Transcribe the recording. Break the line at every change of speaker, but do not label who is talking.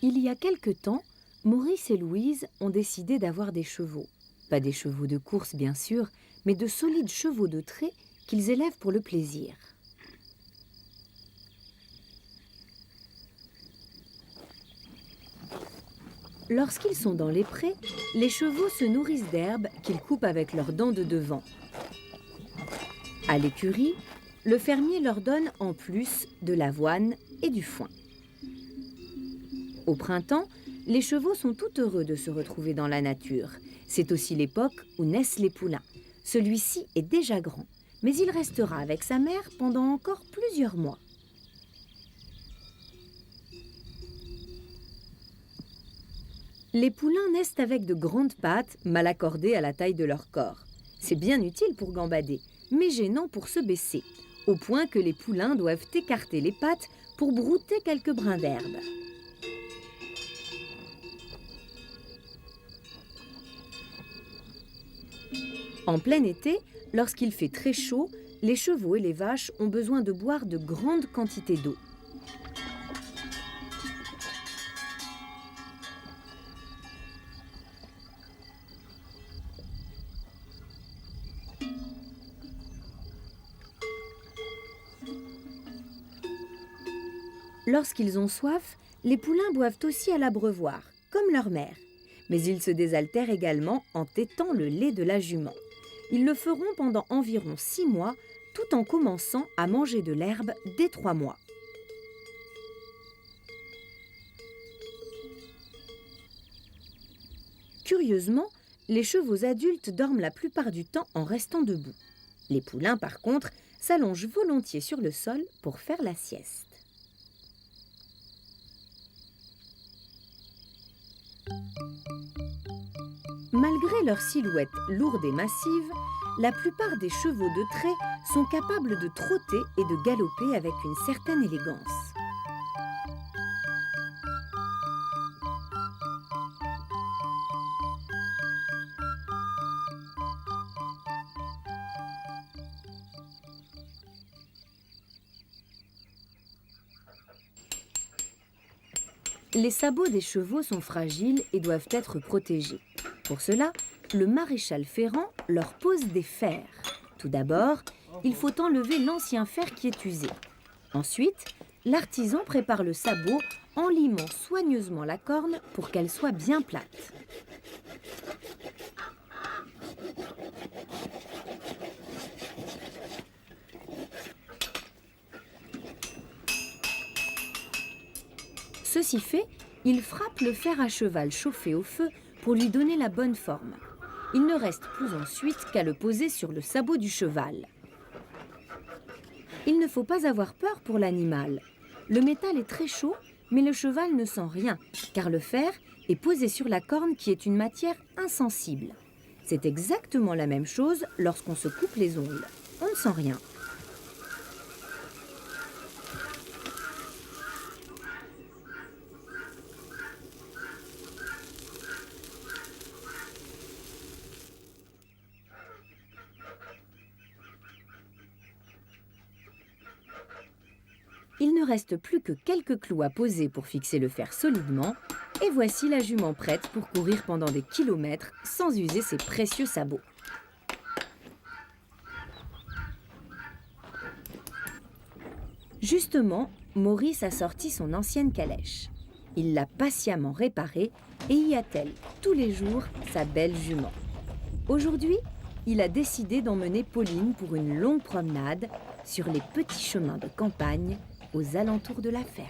Il y a quelque temps, Maurice et Louise ont décidé d'avoir des chevaux. Pas des chevaux de course, bien sûr, mais de solides chevaux de trait qu'ils élèvent pour le plaisir. Lorsqu'ils sont dans les prés, les chevaux se nourrissent d'herbes qu'ils coupent avec leurs dents de devant. À l'écurie, le fermier leur donne en plus de l'avoine et du foin. Au printemps, les chevaux sont tout heureux de se retrouver dans la nature. C'est aussi l'époque où naissent les poulains. Celui-ci est déjà grand, mais il restera avec sa mère pendant encore plusieurs mois. Les poulains naissent avec de grandes pattes mal accordées à la taille de leur corps. C'est bien utile pour gambader, mais gênant pour se baisser, au point que les poulains doivent écarter les pattes pour brouter quelques brins d'herbe. En plein été, lorsqu'il fait très chaud, les chevaux et les vaches ont besoin de boire de grandes quantités d'eau. Lorsqu'ils ont soif, les poulains boivent aussi à l'abreuvoir, comme leur mère. Mais ils se désaltèrent également en tétant le lait de la jument. Ils le feront pendant environ 6 mois, tout en commençant à manger de l'herbe dès 3 mois. Curieusement, les chevaux adultes dorment la plupart du temps en restant debout. Les poulains, par contre, s'allongent volontiers sur le sol pour faire la sieste. Malgré leur silhouette lourde et massive, la plupart des chevaux de trait sont capables de trotter et de galoper avec une certaine élégance. Les sabots des chevaux sont fragiles et doivent être protégés. Pour cela, le maréchal Ferrand leur pose des fers. Tout d'abord, il faut enlever l'ancien fer qui est usé. Ensuite, l'artisan prépare le sabot en limant soigneusement la corne pour qu'elle soit bien plate. Ceci fait, il frappe le fer à cheval chauffé au feu pour lui donner la bonne forme. Il ne reste plus ensuite qu'à le poser sur le sabot du cheval. Il ne faut pas avoir peur pour l'animal. Le métal est très chaud, mais le cheval ne sent rien, car le fer est posé sur la corne qui est une matière insensible. C'est exactement la même chose lorsqu'on se coupe les ongles. On ne sent rien. Il ne reste plus que quelques clous à poser pour fixer le fer solidement, et voici la jument prête pour courir pendant des kilomètres sans user ses précieux sabots. Justement, Maurice a sorti son ancienne calèche. Il l'a patiemment réparée et y attelle tous les jours sa belle jument. Aujourd'hui, il a décidé d'emmener Pauline pour une longue promenade sur les petits chemins de campagne aux alentours de la ferme.